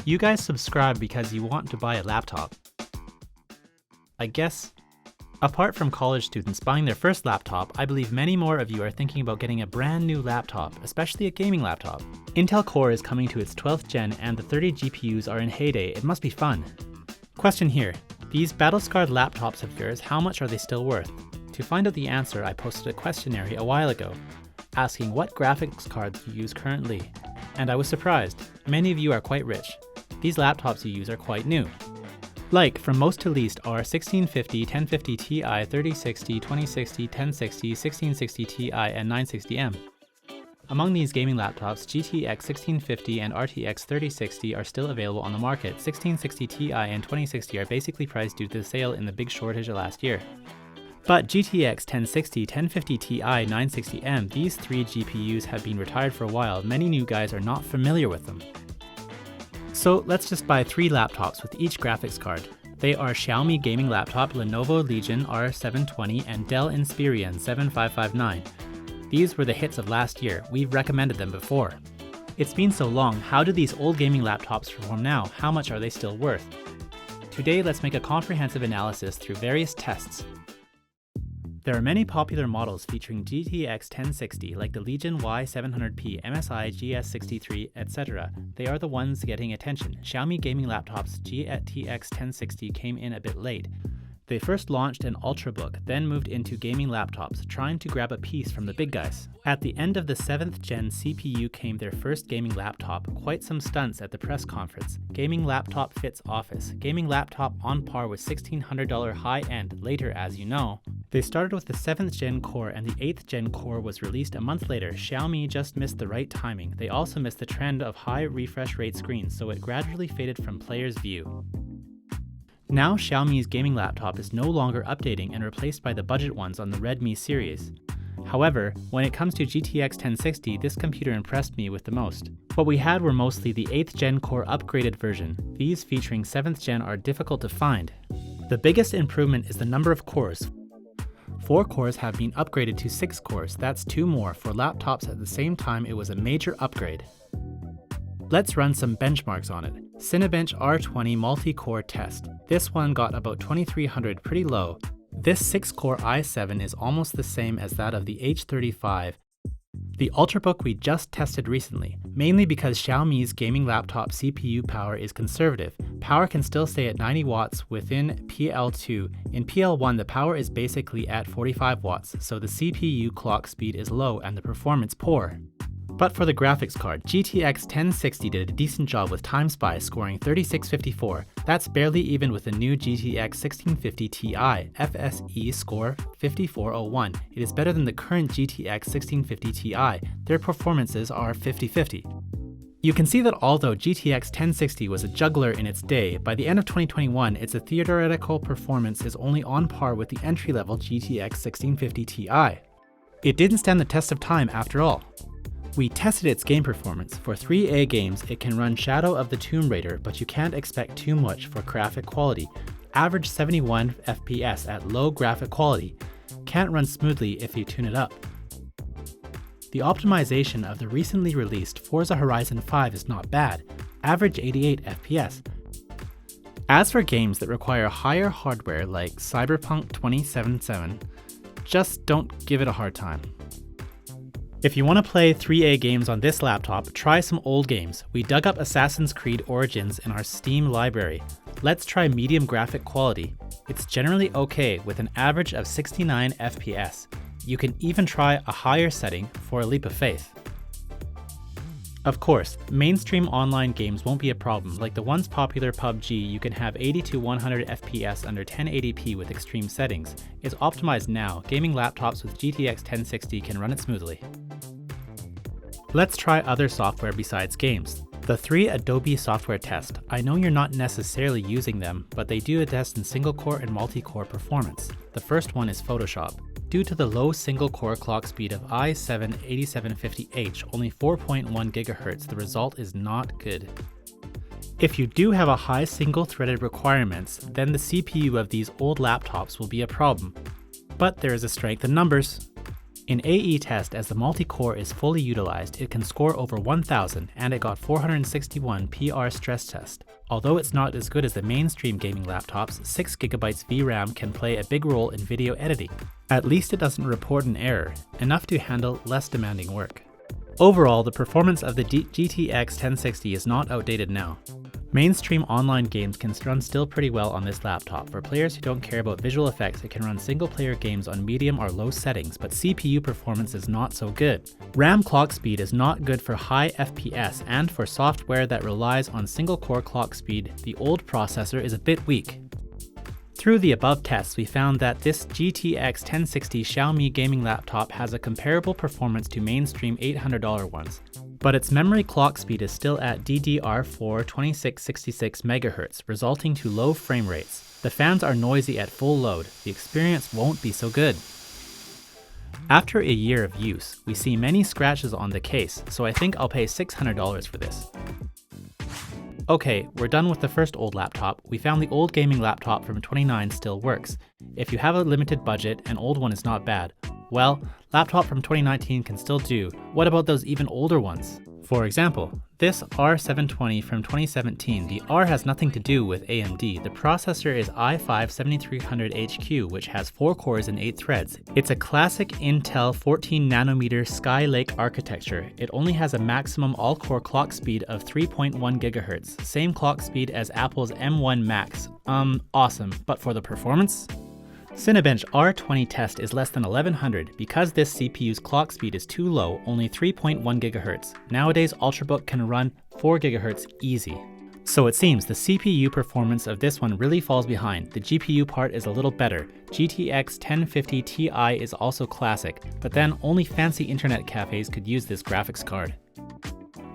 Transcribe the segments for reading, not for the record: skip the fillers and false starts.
You guys subscribe because you want to buy a laptop. I guess. Apart from college students buying their first laptop, I believe many more of you are thinking about getting a brand new laptop, especially a gaming laptop. Intel Core is coming to its 12th gen and the 30 GPUs are in heyday. It must be fun. Question here. These battle-scarred laptops of yours, how much are they still worth? To find out the answer, I posted a questionnaire a while ago, asking what graphics cards you use currently. And I was surprised. Many of you are quite rich. These laptops you use are quite new. Like, from most to least are 1650, 1050 Ti, 3060, 2060, 1060, 1660 Ti, and 960M. Among these gaming laptops, GTX 1650 and RTX 3060 are still available on the market. 1660 Ti and 2060 are basically priced due to the sale in the big shortage last year. But GTX 1060, 1050 Ti, 960M, these three GPUs have been retired for a while. Many new guys are not familiar with them. So let's just buy three laptops with each graphics card. They are Xiaomi gaming laptop Lenovo Legion R720 and Dell Inspiron 7559. These were the hits of last year. We've recommended them before. It's been so long, how do these old gaming laptops perform now? How much are they still worth? Today, let's make a comprehensive analysis through various tests. There are many popular models featuring GTX 1060 like the Legion Y700P, MSI GS63, etc. They are the ones getting attention. Xiaomi gaming laptops GTX 1060 came in a bit late. They first launched an Ultrabook, then moved into gaming laptops, trying to grab a piece from the big guys. At the end of the 7th gen CPU came their first gaming laptop, quite some stunts at the press conference. Gaming laptop fits office. Gaming laptop on par with $1,600 high-end. Later, as you know, they started with the 7th gen core and the 8th gen core was released a month later. Xiaomi just missed the right timing. They also missed the trend of high refresh rate screens, so it gradually faded from players' view. Now Xiaomi's gaming laptop is no longer updating and replaced by the budget ones on the Redmi series. However, when it comes to GTX 1060, this computer impressed me with the most. What we had were mostly the 8th gen core upgraded version. These featuring 7th gen are difficult to find. The biggest improvement is the number of cores. 4 cores have been upgraded to 6 cores, that's 2 more. For laptops at the same time, it was a major upgrade. Let's run some benchmarks on it. Cinebench R20 multi-core test. This one got about 2300, pretty low. This 6-core i7 is almost the same as that of the H35. The Ultrabook we just tested recently, mainly because Xiaomi's gaming laptop CPU power is conservative. Power can still stay at 90 watts within PL2. In PL1, the power is basically at 45 watts, so the CPU clock speed is low and the performance poor. But for the graphics card, GTX 1060 did a decent job with TimeSpy scoring 3654. That's barely even with the new GTX 1650 Ti, FSE score 5401. It is better than the current GTX 1650 Ti. Their performances are 50-50. You can see that although GTX 1060 was a juggler in its day, by the end of 2021, its theoretical performance is only on par with the entry-level GTX 1650 Ti. It didn't stand the test of time after all. We tested its game performance. For 3A games, it can run Shadow of the Tomb Raider, but you can't expect too much for graphic quality. Average 71 FPS at low graphic quality. Can't run smoothly if you tune it up. The optimization of the recently released Forza Horizon 5 is not bad. Average 88 FPS. As for games that require higher hardware like Cyberpunk 2077, just don't give it a hard time. If you want to play 3A games on this laptop, try some old games. We dug up Assassin's Creed Origins in our Steam library. Let's try medium graphic quality. It's generally okay with an average of 69 FPS. You can even try a higher setting for a leap of faith. Of course, mainstream online games won't be a problem. Like the once popular PUBG, you can have 80 to 100 FPS under 1080p with extreme settings. It's optimized now. Gaming laptops with GTX 1060 can run it smoothly. Let's try other software besides games. The 3 Adobe software test. I know you're not necessarily using them, but they do a test in single-core and multi-core performance. The first one is Photoshop. Due to the low single-core clock speed of i7-8750H, only 4.1 GHz, the result is not good. If you do have a high single-threaded requirements, then the CPU of these old laptops will be a problem. But there is a strength in numbers. In AE test, as the multi-core is fully utilized, it can score over 1000 and it got 461 PR stress test. Although it's not as good as the mainstream gaming laptops, 6GB VRAM can play a big role in video editing. At least it doesn't report an error, enough to handle less demanding work. Overall, the performance of the GTX 1060 is not outdated now. Mainstream online games can run still pretty well on this laptop. For players who don't care about visual effects, it can run single-player games on medium or low settings, but CPU performance is not so good. RAM clock speed is not good for high FPS, and for software that relies on single-core clock speed, the old processor is a bit weak. Through the above tests, we found that this GTX 1060 Xiaomi gaming laptop has a comparable performance to mainstream $800 ones. But its memory clock speed is still at DDR4 2666 MHz, resulting to low frame rates. The fans are noisy at full load. The experience won't be so good. After a year of use, we see many scratches on the case, so I think I'll pay $600 for this. Okay, we're done with the first old laptop. We found the old gaming laptop from 2009 still works. If you have a limited budget, an old one is not bad. Well, laptop from 2019 can still do. What about those even older ones? For example, this R720 from 2017, the R has nothing to do with AMD. The processor is i5-7300HQ, which has 4 cores and 8 threads. It's a classic Intel 14nm Skylake architecture. It only has a maximum all-core clock speed of 3.1 GHz, same clock speed as Apple's M1 Max. Awesome, but for the performance? Cinebench R20 test is less than 1100 because this CPU's clock speed is too low, only 3.1 GHz. Nowadays, Ultrabook can run 4 GHz easy. So it seems the CPU performance of this one really falls behind. The GPU part is a little better. GTX 1050 Ti is also classic, but then only fancy internet cafes could use this graphics card.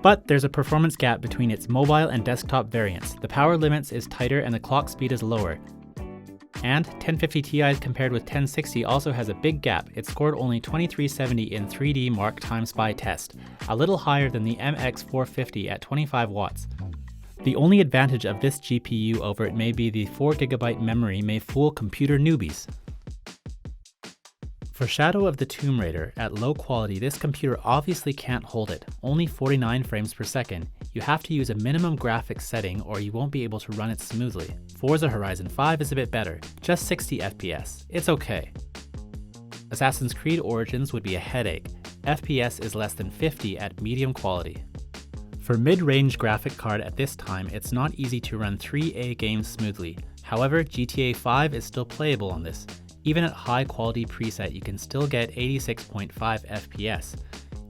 But there's a performance gap between its mobile and desktop variants. The power limits is tighter and the clock speed is lower. And 1050 Ti compared with 1060 also has a big gap. It scored only 2370 in 3D Mark Time Spy test, a little higher than the MX450 at 25 watts. The only advantage of this GPU over it may be the 4GB memory may fool computer newbies. For Shadow of the Tomb Raider, at low quality, this computer obviously can't hold it, only 49 frames per second. You have to use a minimum graphics setting or you won't be able to run it smoothly. Forza Horizon 5 is a bit better, just 60 FPS. It's okay. Assassin's Creed Origins would be a headache. FPS is less than 50 at medium quality. For mid-range graphic card at this time, it's not easy to run 3A games smoothly. However, GTA 5 is still playable on this. Even at high quality preset, you can still get 86.5 FPS.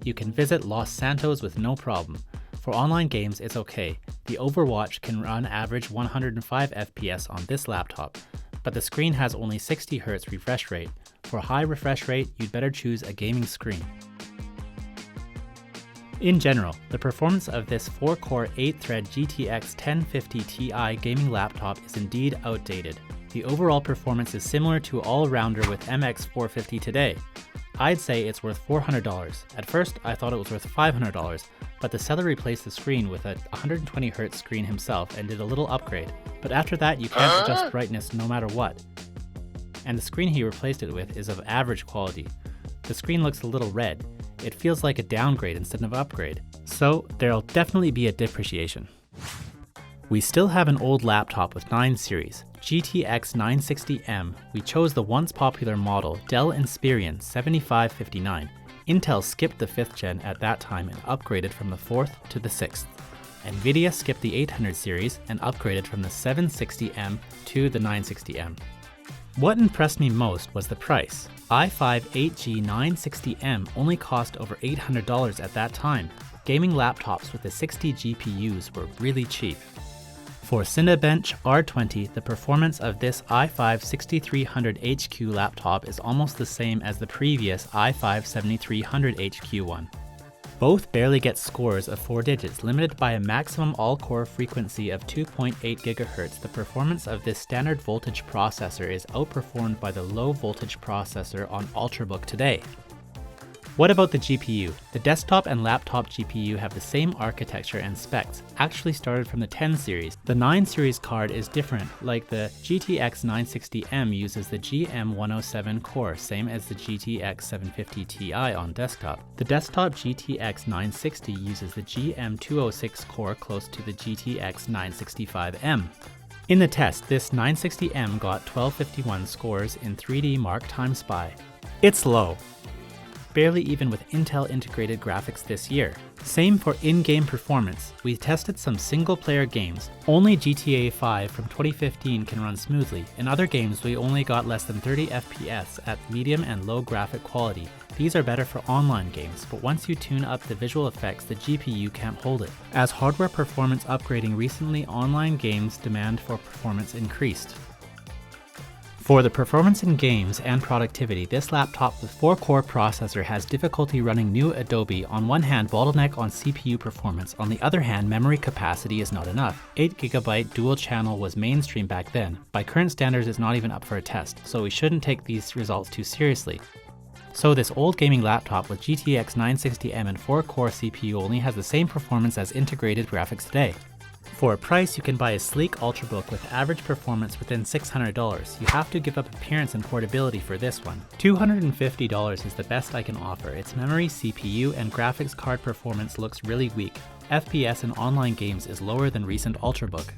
You can visit Los Santos with no problem. For online games, it's okay. The Overwatch can run average 105 FPS on this laptop, but the screen has only 60Hz refresh rate. For high refresh rate, you'd better choose a gaming screen. In general, the performance of this 4-core 8-thread GTX 1050 Ti gaming laptop is indeed outdated. The overall performance is similar to all-rounder with MX450 today. I'd say it's worth $400. At first, I thought it was worth $500, but the seller replaced the screen with a 120Hz screen himself and did a little upgrade. But after that, you can't adjust brightness no matter what. And the screen he replaced it with is of average quality. The screen looks a little red. It feels like a downgrade instead of upgrade. So there'll definitely be a depreciation. We still have an old laptop with 9 series, GTX 960M. We chose the once popular model Dell Inspiron 7559. Intel skipped the 5th gen at that time and upgraded from the 4th to the 6th. Nvidia skipped the 800 series and upgraded from the 760M to the 960M. What impressed me most was the price. i5 8G 960M only cost over $800 at that time. Gaming laptops with the 60 GPUs were really cheap. For Cinebench R20, the performance of this i5-6300HQ laptop is almost the same as the previous i5-7300HQ one. Both barely get scores of 4 digits, limited by a maximum all-core frequency of 2.8 GHz. The performance of this standard voltage processor is outperformed by the low voltage processor on Ultrabook today. What about the GPU? The desktop and laptop GPU have the same architecture and specs, actually started from the 10 series. The 9 series card is different, like the GTX 960M uses the GM107 core, same as the GTX 750 Ti on desktop. The desktop GTX 960 uses the GM206 core close to the GTX 965M. In the test, this 960M got 1251 scores in 3D Mark Time Spy. It's low. Barely even with Intel integrated graphics this year. Same for in-game performance. We tested some single-player games. Only GTA 5 from 2015 can run smoothly. In other games, we only got less than 30 FPS at medium and low graphic quality. These are better for online games, but once you tune up the visual effects, the GPU can't hold it. As hardware performance upgrading recently, online games demand for performance increased. For the performance in games and productivity, this laptop with 4-core processor has difficulty running new Adobe. On one hand, bottleneck on CPU performance. On the other hand, memory capacity is not enough. 8GB dual channel was mainstream back then. By current standards, it's not even up for a test, so we shouldn't take these results too seriously. So this old gaming laptop with GTX 960M and 4-core CPU only has the same performance as integrated graphics today. For a price, you can buy a sleek Ultrabook with average performance within $600. You have to give up appearance and portability for this one. $250 is the best I can offer. Its memory, CPU, and graphics card performance looks really weak. FPS in online games is lower than recent Ultrabook.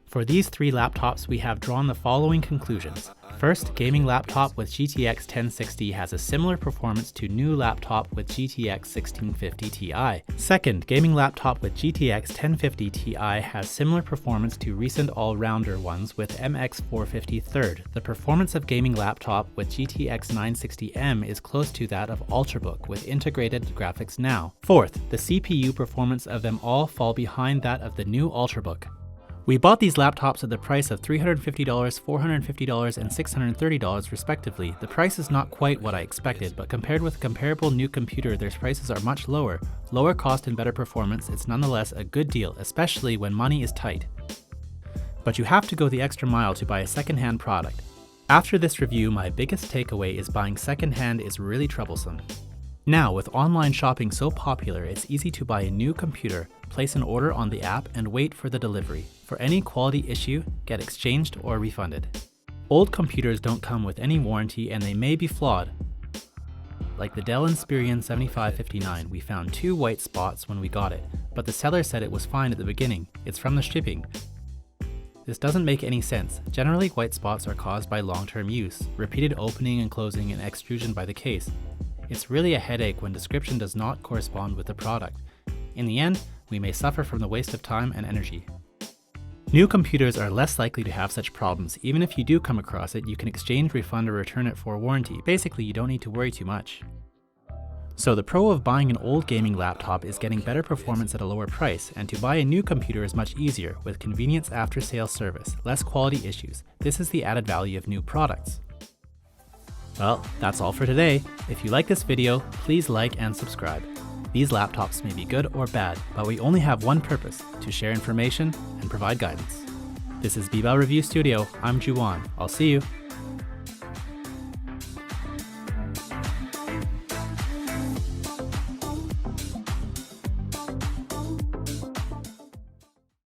For these 3 laptops, we have drawn the following conclusions. First, gaming laptop with GTX 1060 has a similar performance to new laptop with GTX 1650 Ti. Second, gaming laptop with GTX 1050 Ti has similar performance to recent all-rounder ones with MX450. Third, the performance of gaming laptop with GTX 960M is close to that of Ultrabook with integrated graphics now. Fourth, the CPU performance of them all fall behind that of the new Ultrabook. We bought these laptops at the price of $350, $450, and $630 respectively. The price is not quite what I expected, but compared with a comparable new computer, their prices are much lower. Lower cost and better performance, it's nonetheless a good deal, especially when money is tight. But you have to go the extra mile to buy a second-hand product. After this review, my biggest takeaway is buying second-hand is really troublesome. Now, with online shopping so popular, it's easy to buy a new computer, place an order on the app, and wait for the delivery. For any quality issue, get exchanged or refunded. Old computers don't come with any warranty and they may be flawed. Like the Dell Inspiron 7559, we found 2 white spots when we got it, but the seller said it was fine at the beginning. It's from the shipping. This doesn't make any sense. Generally, white spots are caused by long-term use, repeated opening and closing and extrusion by the case. It's really a headache when description does not correspond with the product. In the end, we may suffer from the waste of time and energy. New computers are less likely to have such problems. Even if you do come across it, you can exchange, refund, or return it for warranty. Basically, you don't need to worry too much. So the pro of buying an old gaming laptop is getting better performance at a lower price, and to buy a new computer is much easier, with convenience after-sales service, less quality issues. This is the added value of new products. Well, that's all for today. If you like this video, please like and subscribe. These laptops may be good or bad, but we only have one purpose, to share information and provide guidance. This is BIBA Review Studio. I'm Juwan. I'll see you.